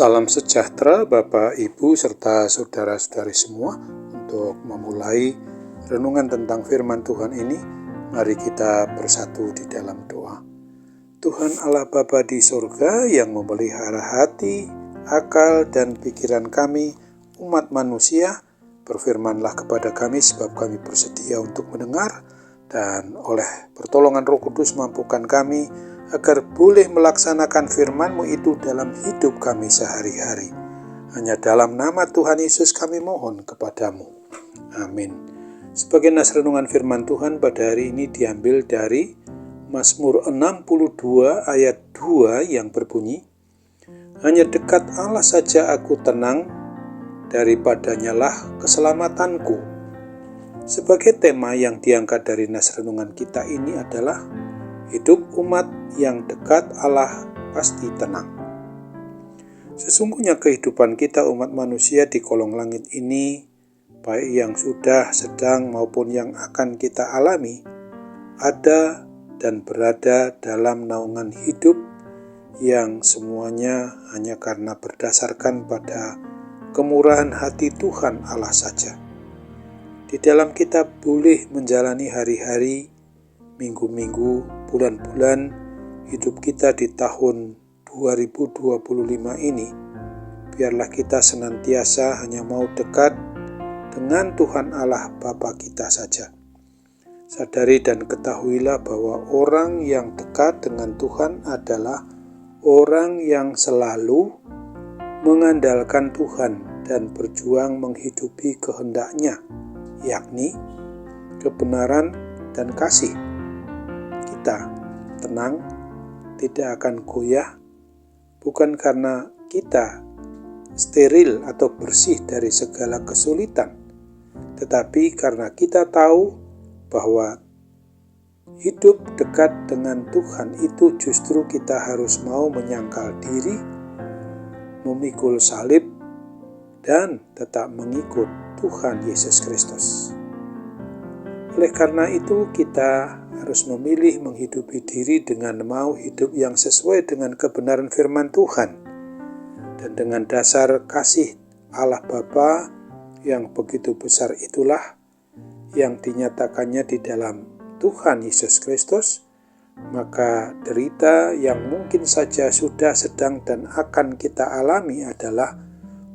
Salam sejahtera Bapak, Ibu, serta saudara-saudari semua. Untuk memulai renungan tentang firman Tuhan ini, mari kita bersatu di dalam doa. Tuhan Allah Bapa di surga yang memelihara hati, akal, dan pikiran kami, umat manusia, berfirmanlah kepada kami sebab kami bersedia untuk mendengar, dan oleh pertolongan Roh Kudus mampukan kami agar boleh melaksanakan firman-Mu itu dalam hidup kami sehari-hari. Hanya dalam nama Tuhan Yesus kami mohon kepadamu. Amin. Sebagai nas renungan firman Tuhan pada hari ini diambil dari Mazmur 62 ayat 2 yang berbunyi, hanya dekat Allah saja aku tenang, daripadanya lah keselamatanku. Sebagai tema yang diangkat dari nas renungan kita ini adalah hidup umat yang dekat Allah pasti tenang. Sesungguhnya kehidupan kita umat manusia di kolong langit ini, baik yang sudah, sedang maupun yang akan kita alami, ada dan berada dalam naungan hidup yang semuanya hanya karena berdasarkan pada kemurahan hati Tuhan Allah saja. Di dalam kita boleh menjalani hari-hari, minggu-minggu, bulan-bulan hidup kita di tahun 2025 ini, biarlah kita senantiasa hanya mau dekat dengan Tuhan Allah Bapa kita saja. Sadari dan ketahuilah bahwa orang yang dekat dengan Tuhan adalah orang yang selalu mengandalkan Tuhan dan berjuang menghidupi kehendak-Nya, yakni kebenaran dan kasih. Kita tenang, tidak akan goyah, bukan karena kita steril atau bersih dari segala kesulitan, tetapi karena kita tahu bahwa hidup dekat dengan Tuhan itu justru kita harus mau menyangkal diri, memikul salib, dan tetap mengikut Tuhan Yesus Kristus. Oleh karena itu kita harus memilih menghidupi diri dengan mau hidup yang sesuai dengan kebenaran firman Tuhan dan dengan dasar kasih Allah Bapa yang begitu besar itulah yang dinyatakannya di dalam Tuhan Yesus Kristus, maka derita yang mungkin saja sudah, sedang, dan akan kita alami adalah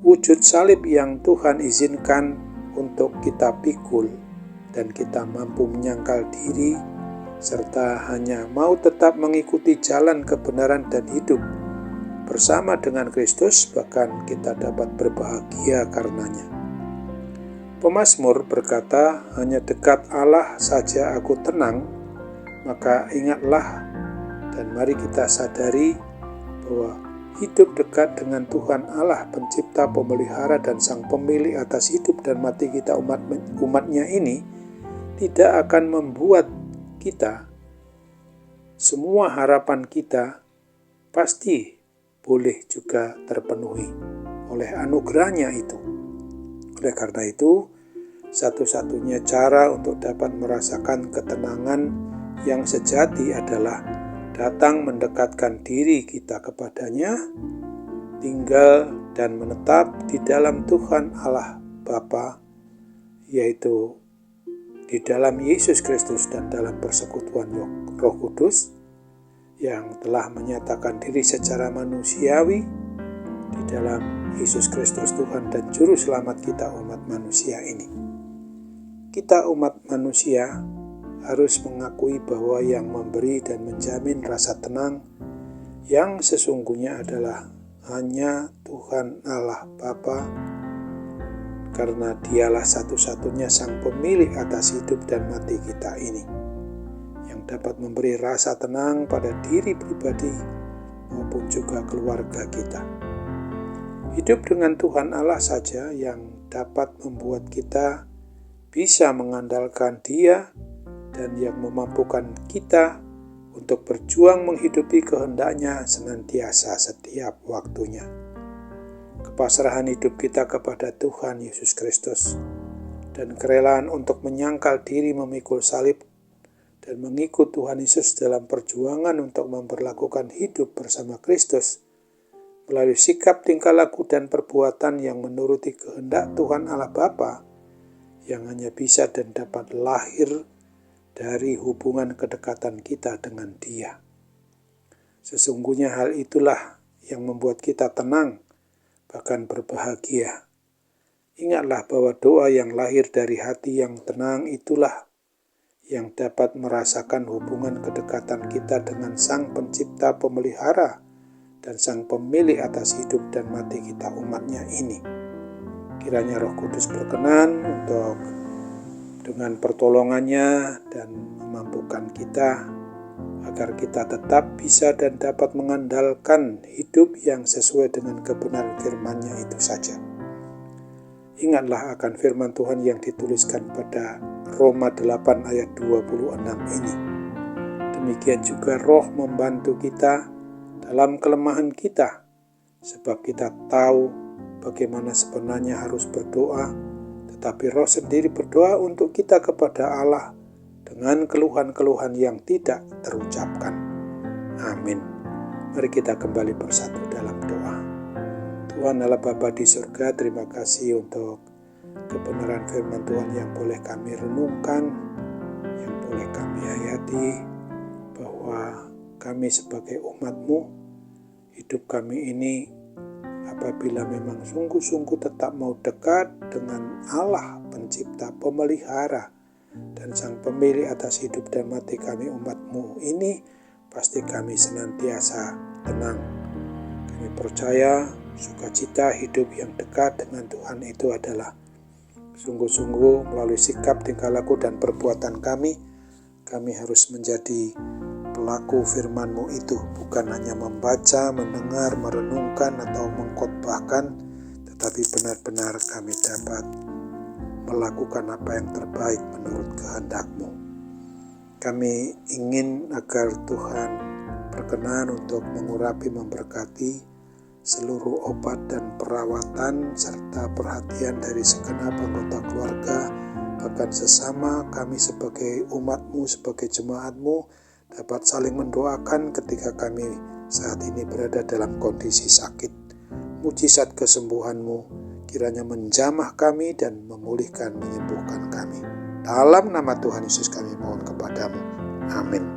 wujud salib yang Tuhan izinkan untuk kita pikul dan kita mampu menyangkal diri serta hanya mau tetap mengikuti jalan kebenaran dan hidup bersama dengan Kristus, bahkan kita dapat berbahagia karenanya. Pemazmur berkata, hanya dekat Allah saja aku tenang, maka ingatlah dan mari kita sadari bahwa hidup dekat dengan Tuhan Allah, pencipta, pemelihara, dan sang pemilik atas hidup dan mati kita umatnya ini, tidak akan membuat kita, semua harapan kita pasti boleh juga terpenuhi oleh anugerahnya itu. Oleh karena itu, satu-satunya cara untuk dapat merasakan ketenangan yang sejati adalah datang mendekatkan diri kita kepadanya, tinggal dan menetap di dalam Tuhan Allah Bapa, yaitu di dalam Yesus Kristus dan dalam persekutuan Roh Kudus yang telah menyatakan diri secara manusiawi di dalam Yesus Kristus Tuhan dan Juru Selamat kita umat manusia ini. Kita umat manusia harus mengakui bahwa yang memberi dan menjamin rasa tenang yang sesungguhnya adalah hanya Tuhan Allah Bapa, karena Dialah satu-satunya sang pemilik atas hidup dan mati kita ini, yang dapat memberi rasa tenang pada diri pribadi maupun juga keluarga kita. Hidup dengan Tuhan Allah saja yang dapat membuat kita bisa mengandalkan Dia dan yang memampukan kita untuk berjuang menghidupi kehendak-Nya senantiasa setiap waktunya. Kepasrahan hidup kita kepada Tuhan Yesus Kristus dan kerelaan untuk menyangkal diri memikul salib dan mengikut Tuhan Yesus dalam perjuangan untuk memperlakukan hidup bersama Kristus melalui sikap, tingkah laku, dan perbuatan yang menuruti kehendak Tuhan Allah Bapa, yang hanya bisa dan dapat lahir dari hubungan kedekatan kita dengan Dia. Sesungguhnya hal itulah yang membuat kita tenang, bahkan berbahagia. Ingatlah bahwa doa yang lahir dari hati yang tenang itulah yang dapat merasakan hubungan kedekatan kita dengan Sang Pencipta Pemelihara dan Sang Pemilik atas hidup dan mati kita umatnya ini. Kiranya Roh Kudus berkenan untuk dengan pertolongannya dan memampukan kita agar kita tetap bisa dan dapat mengandalkan hidup yang sesuai dengan kebenaran firman-Nya itu saja. Ingatlah akan firman Tuhan yang dituliskan pada Roma 8 ayat 26 ini. Demikian juga Roh membantu kita dalam kelemahan kita, sebab kita tahu bagaimana sebenarnya harus berdoa, tetapi Roh sendiri berdoa untuk kita kepada Allah dengan keluhan-keluhan yang tidak terucapkan. Amin. Mari kita kembali bersatu dalam doa. Tuhan Allah Bapa di surga, terima kasih untuk kebenaran firman Tuhan yang boleh kami renungkan, yang boleh kami hayati, bahwa kami sebagai umat-Mu, hidup kami ini apabila memang sungguh-sungguh tetap mau dekat dengan Allah Pencipta, Pemelihara, dan Sang Pemilik atas hidup dan mati kami umat-Mu ini, pasti kami senantiasa tenang. Kami percaya sukacita hidup yang dekat dengan Tuhan itu adalah sungguh-sungguh melalui sikap, tingkah laku, dan perbuatan kami harus menjadi pelaku firman-Mu itu, bukan hanya membaca, mendengar, merenungkan, atau mengkhotbahkan, tetapi benar-benar kami dapat melakukan apa yang terbaik menurut kehendak-Mu. Kami ingin agar Tuhan berkenan untuk mengurapi, memberkati seluruh obat dan perawatan serta perhatian dari segenap anggota keluarga, bahkan sesama kami sebagai umat-Mu, sebagai jemaat-Mu, dapat saling mendoakan ketika kami saat ini berada dalam kondisi sakit. Mujizat kesembuhan-Mu kiranya menjamah kami dan memulihkan, menyembuhkan kami. Dalam nama Tuhan Yesus kami mohon kepadamu. Amin.